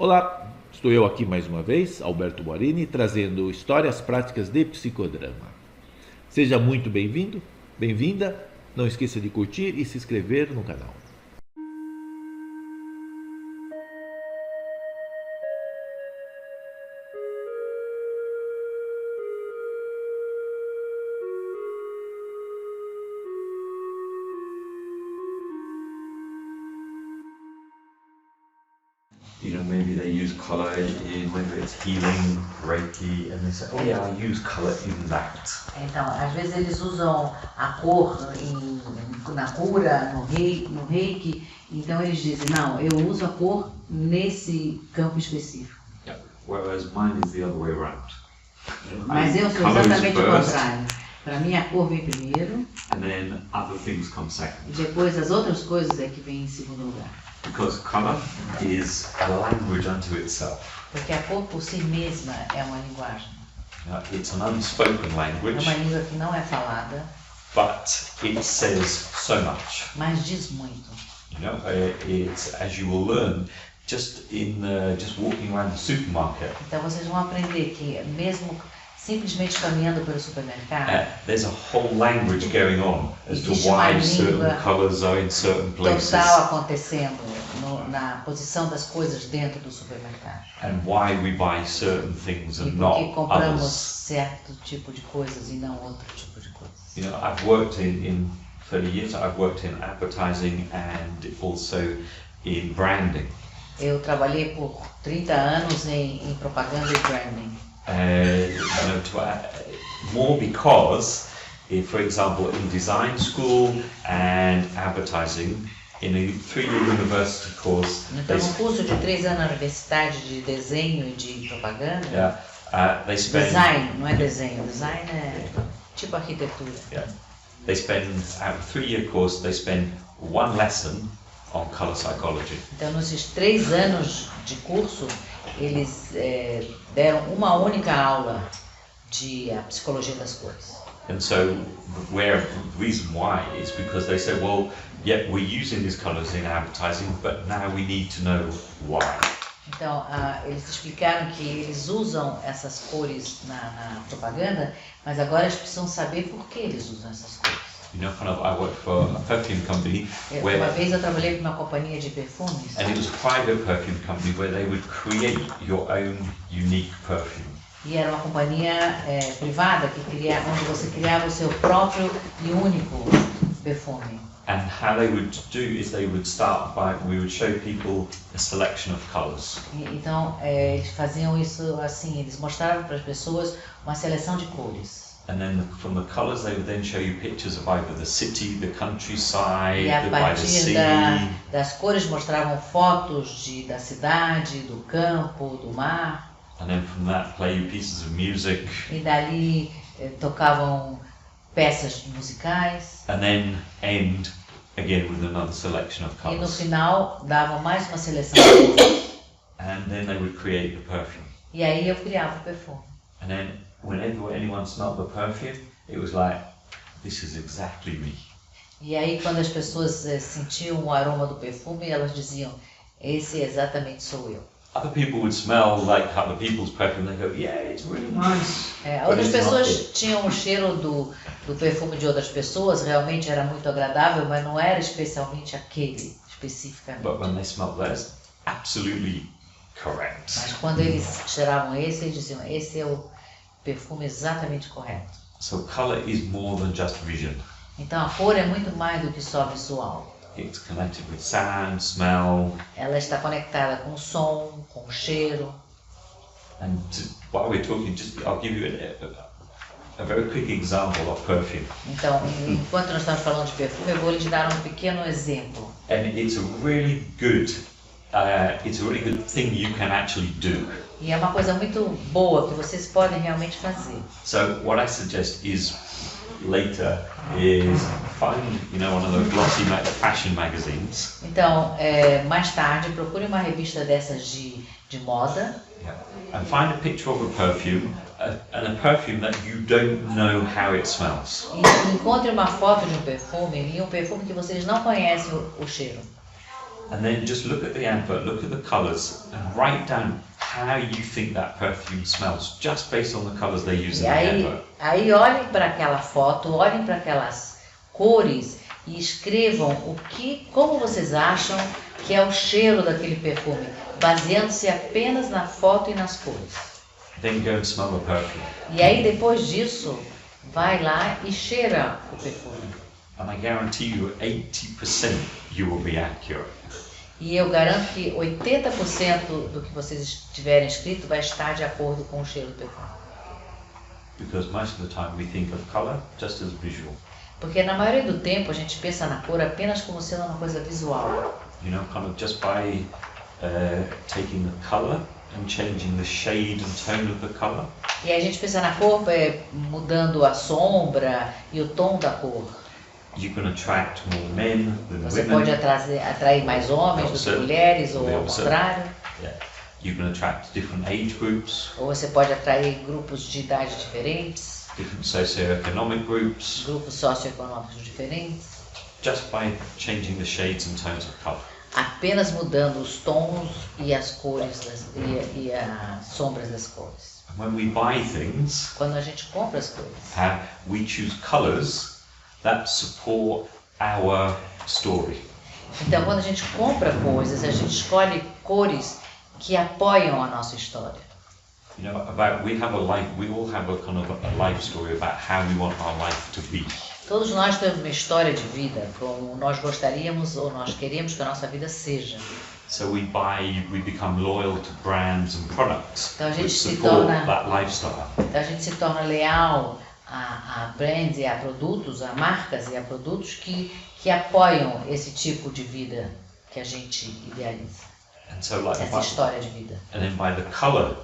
Olá, estou eu aqui mais uma vez, Alberto Boarini, trazendo histórias práticas de psicodrama. Seja muito bem-vindo, bem-vinda, não esqueça de curtir e se inscrever no canal. Maybe they use colour in whether it's healing, Reiki, and they say, oh yeah, I use colour in that. Então, às vezes eles usam a cor na cura, no reiki, então eles dizem, não, eu uso a cor nesse campo específico. Yeah. Whereas mine is the other way around. Mas eu sou exatamente o contrário. Para mim a cor vem primeiro, and then other things come second. E depois as outras coisas é que vêm em segundo lugar. Because colour is a language unto itself. Porque a cor por si mesma é uma linguagem. It's an unspoken É language, uma língua que não é falada, but it says so much. mas diz muito. It's, as you will learn, just walking around the supermarket. Então vocês vão aprender que mesmo simplesmente caminhando pelo supermercado, there's a whole language going on as to existe uma why certain língua colours are in certain places total acontecendo na posição das coisas dentro do supermercado. and why we buy certain things E and por que not compramos others. certo tipo de coisas e não outro tipo de coisas. I've worked in 30 years, I've worked in advertising and also in branding. Eu trabalhei por 30 anos em propaganda e branding. More because, if, for example, in design school and advertising, in a 3-year university course, Então, no curso de 3 anos na universidade de desenho e de propaganda, they spend design, não é desenho, design é tipo arquitetura. They spend, out of a 3-year course, they spend one lesson on colour psychology. Então, nesses 3 anos de curso, eles deram uma única aula de a psicologia das cores. And so, the reason why is because they said, well, yeah, we're using these colours in advertising, but now we need to know why. Então, eles explicaram que eles usam essas cores na propaganda, mas agora eles precisam saber por que eles usam essas cores. I worked for a perfume company Uma vez eu trabalhei para uma companhia de perfumes, and it was a private perfume company where they would create your own unique perfume. e era uma companhia privada onde você criava o seu próprio e único perfume. And how they would do is we would show people a selection of colours. Então, eles faziam isso assim, eles mostravam para as pessoas uma seleção de cores. And then from the colours they would then show you pictures of either the city, the countryside, E a by the partir sea. das cores mostravam fotos da cidade, do campo, do mar. And then from that play you pieces of music. E dali tocavam peças musicais. And then end again with another selection of E no colours. final davam mais uma seleção de cores. And then they would create the perfume. E aí eu criava o perfume. And then whenever anyone smelled the perfume, it was like, this is exactly me. E aí quando as pessoas sentiam o aroma do perfume, elas diziam, esse exatamente sou eu. Other people would smell like other people's perfume. They go, yeah, it's really nice. Outras pessoas tinham o cheiro do perfume de outras pessoas, realmente era muito agradável, mas não era especialmente aquele, especificamente. But when they smelled theirs, absolutely correct. Mas quando eles cheiravam esse, eles diziam, esse é o perfume exatamente correto. So colour is more than just vision. Então a cor é muito mais do que só visual. It's connected with sound, smell. Ela está conectada com o som, com o cheiro. And while we're talking, I'll give you a very quick example of perfume. Então, enquanto nós estamos falando de perfume, eu vou lhe dar um pequeno exemplo. And it's a really good thing you can actually do. E é uma coisa muito boa que vocês podem realmente fazer. So what I suggest is later is find one of those glossy fashion magazines. Então, mais tarde, procure uma revista dessas de moda. And find a picture of a perfume and a perfume that you don't know how it smells. E encontre uma foto de um perfume que vocês não conhecem o cheiro. And then just look at the advert, look at the colours, and write down how you think that perfume smells, just based on the colours they use in the advert. Aí olhem para aquela foto, olhem para aquelas cores e escrevam como vocês acham que é o cheiro daquele perfume, baseando-se apenas na foto e nas cores. Then go and smell the perfume. E aí depois disso, vai lá e cheira o perfume. And I guarantee you 80% you will be accurate. E eu garanto que 80% do que vocês tiverem escrito vai estar de acordo com o cheiro do perfume. Because most of the time we think of colour just as visual. Porque na maioria do tempo a gente pensa na cor apenas como sendo uma coisa visual. You know, kind of just by taking the colour and changing the shade and tone of the colour. E aí a gente pensa na cor mudando a sombra e o tom da cor. You can attract more men than Você women. pode atrair mais homens do que mulheres, ou ao contrário. Yeah. You can attract different age groups. Ou você pode atrair grupos de idade diferentes, Different socioeconomic groups, grupos socioeconômicos diferentes, just by changing the shades and tones of colour. apenas mudando os tons e as cores e as sombras das cores. And when we buy things, Quando a gente compra as coisas, we choose colours that support our story. então quando a gente compra coisas, a gente escolhe cores que apoiam a nossa história. You know, we all have a kind of a life story about how we want our life to be. Todos nós temos uma história de vida, como nós gostaríamos ou nós queremos que a nossa vida seja. So we become loyal to brands and products Então a gente which se support torna- that lifestyle. Então a gente se torna leal a brands e a produtos, a marcas e a produtos que apoiam esse tipo de vida que a gente idealiza, And so like essa história de vida. and then by the colour,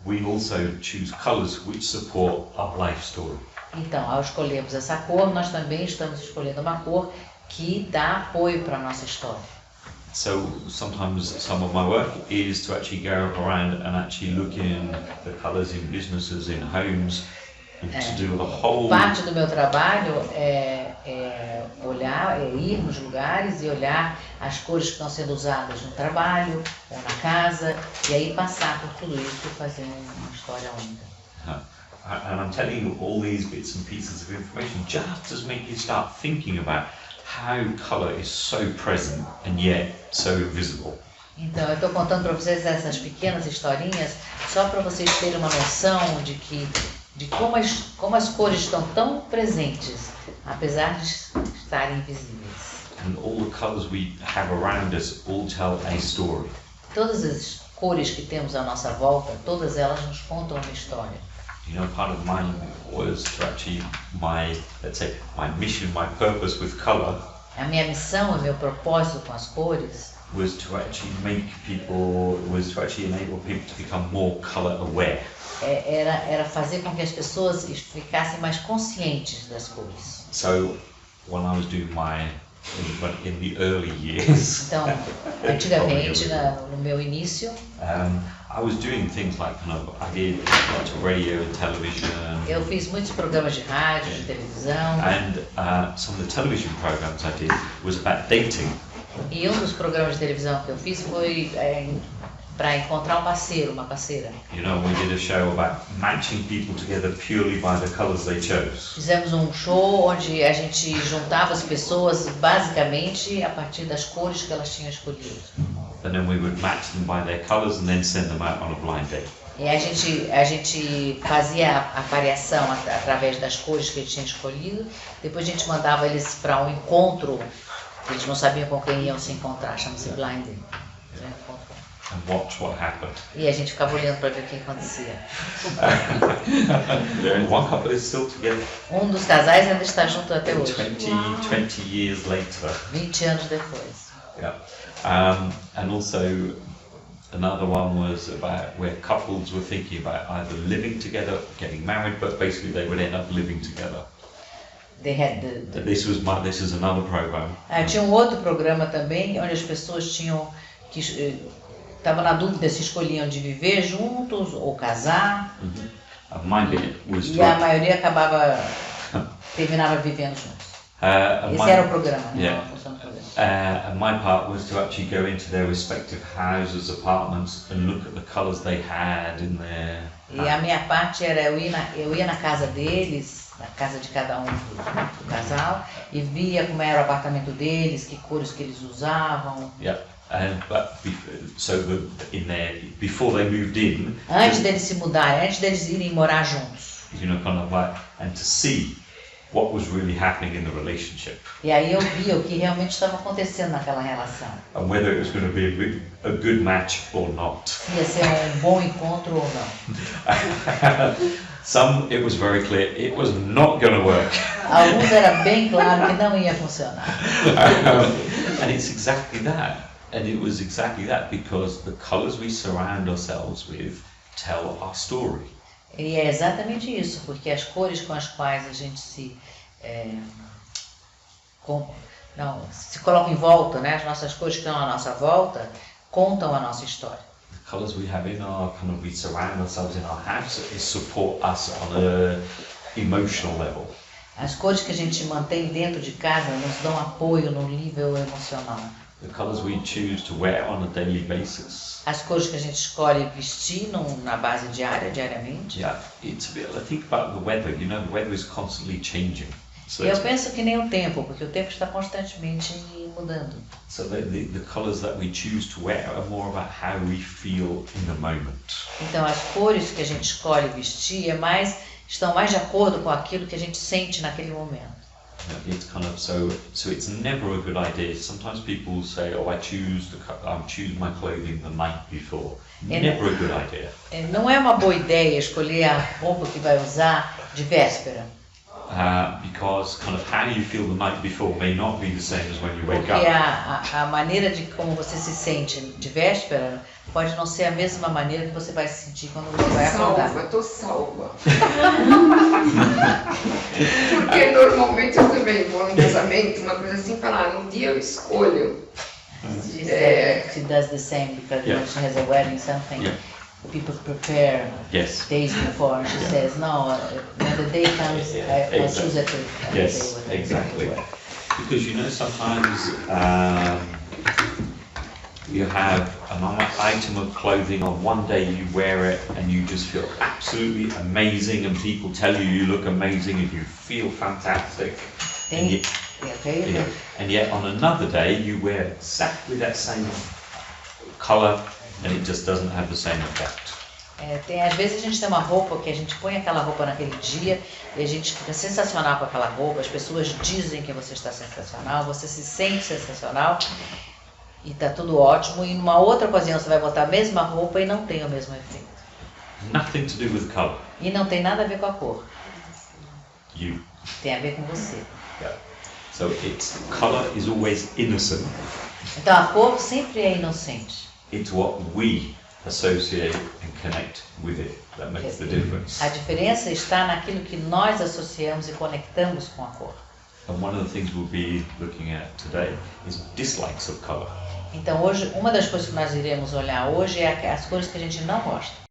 we also choose colours which support our life story. Então, ao escolhermos essa cor, nós também estamos escolhendo uma cor que dá apoio para a nossa história. So sometimes some of my work is to actually go around and actually look in the colours in businesses, in homes, and to do a whole. Parte do meu trabalho é olhar, é ir nos lugares e olhar as cores que estão sendo usadas no trabalho ou na casa, e aí passar por tudo isso e fazer uma história única. And I'm telling you all these bits and pieces of information just to make you start thinking about how colour is so present and yet so invisible. Então, eu estou contando para vocês essas pequenas historinhas só para vocês terem uma noção de como as cores estão tão presentes, apesar de estarem invisíveis. And all the colours we have around us all tell a story. Todas as cores que temos à nossa volta, todas elas nos contam uma história. You know, part of mine was to actually my mission, my purpose with colour A minha missão e meu propósito com as cores was to actually enable people to become more colour aware. era fazer com que as pessoas ficassem mais conscientes das cores. So when I was doing in the early years, Então, antigamente, no meu início, I was doing things like I did lots of radio and television. eu fiz muitos programas de rádio, de televisão. And some of the television programs I did was about dating. E um dos programas de televisão que eu fiz foi para encontrar um parceiro, uma parceira. You know, we did a show about matching people together purely by the colours they chose. Fizemos um show onde a gente juntava as pessoas basicamente a partir das cores que elas tinham escolhido. And then we would match them by their colours and then send them out on a blind date. E a gente fazia a variação através das cores que eles tinham escolhido. Depois a gente mandava eles para um encontro. Eles não sabiam com quem iam se encontrar, chama-se blind date. And watch what happened. E a gente ficava olhando para ver o que acontecia. One couple is still together. Um dos casais ainda está junto até hoje, 20 years later. 20 anos depois. Yeah. And also another one was about where couples were thinking about either living together or getting married, but basically they would end up living together. They had This is another program. Tinha um outro programa também, onde as pessoas estavam na dúvida se escolhiam de viver juntos ou casar. Mine was E a maioria terminava vivendo juntos. Esse era o programa, né? Yeah. A função do programa. And my part was to actually go into their respective houses, apartments, and look at the colours they had in their. E a minha parte era eu ia na casa deles, na casa de cada um do casal, e via como era o apartamento deles, que cores que eles usavam. Yeah. Before they moved in. Antes deles se mudarem, antes deles irem morar juntos. You know, kind of like, and to see what was really happening in the relationship. E aí eu via o que realmente estava acontecendo naquela relação. And whether it was going to be a good match or not. Ia ser um bom encontro ou não. Some, it was very clear, it was not going to work. Alguns era bem claro que não ia funcionar. And it's exactly that. And it was exactly that because the colours we surround ourselves with tell our story. E é exatamente isso, porque as cores com as quais a gente se coloca em volta, né? As nossas cores que estão à nossa volta, contam a nossa história. The colours we have in our we surround ourselves in our house is support us on a emotional level. As cores que a gente mantém dentro de casa nos dão apoio no nível emocional. The colours we choose to wear on a daily basis. As cores que a gente escolhe vestir na base diariamente. Yeah, it's a bit. I think about the weather. You know, the weather is constantly changing. So eu penso que nem o tempo, porque o tempo está constantemente mudando. So the colours that we choose to wear are more about how we feel in the moment. Então as cores que a gente escolhe vestir estão mais de acordo com aquilo que a gente sente naquele momento. It's kind of so it's never a good idea. Sometimes people say, "Oh, I choose my clothing the night before." Never a good idea. Não é uma boa ideia escolher a roupa que vai usar de véspera. Because kind of how you feel the night before may not be the same as when you wake Porque up. a maneira de como você se sente de véspera pode não ser a mesma maneira que você vai se sentir quando você vai acordar. Tô salva. Porque normalmente eu também vou num casamento, uma coisa assim, falar, no dia eu escolho. She does the same because when she has a wedding something. Yeah. People prepare days before. She says, no, when the day comes, I choose it. Yes, exactly. Because you know sometimes you have an item of clothing on one day, you wear it and you just feel absolutely amazing and people tell you you look amazing and you feel fantastic. And yet on another day you wear exactly that same colour and it just doesn't have the same effect. Às vezes a gente tem uma roupa que a gente põe aquela roupa naquele dia e a gente fica sensacional com aquela roupa, as pessoas dizem que você está sensacional, você se sente sensacional e está tudo ótimo, e numa outra ocasião você vai botar a mesma roupa e não tem o mesmo efeito. Nothing to do with colour. E não tem nada a ver com a cor. You. Tem a ver com você. Yeah. So colour is always innocent. Então a cor sempre é inocente. It's what we associate and connect with it that makes the difference. A diferença está naquilo que nós associamos e conectamos com a cor. And one of the things we'll be looking at today is dislikes of colour. Então hoje, uma das coisas que nós iremos olhar hoje é as cores que a gente não gosta.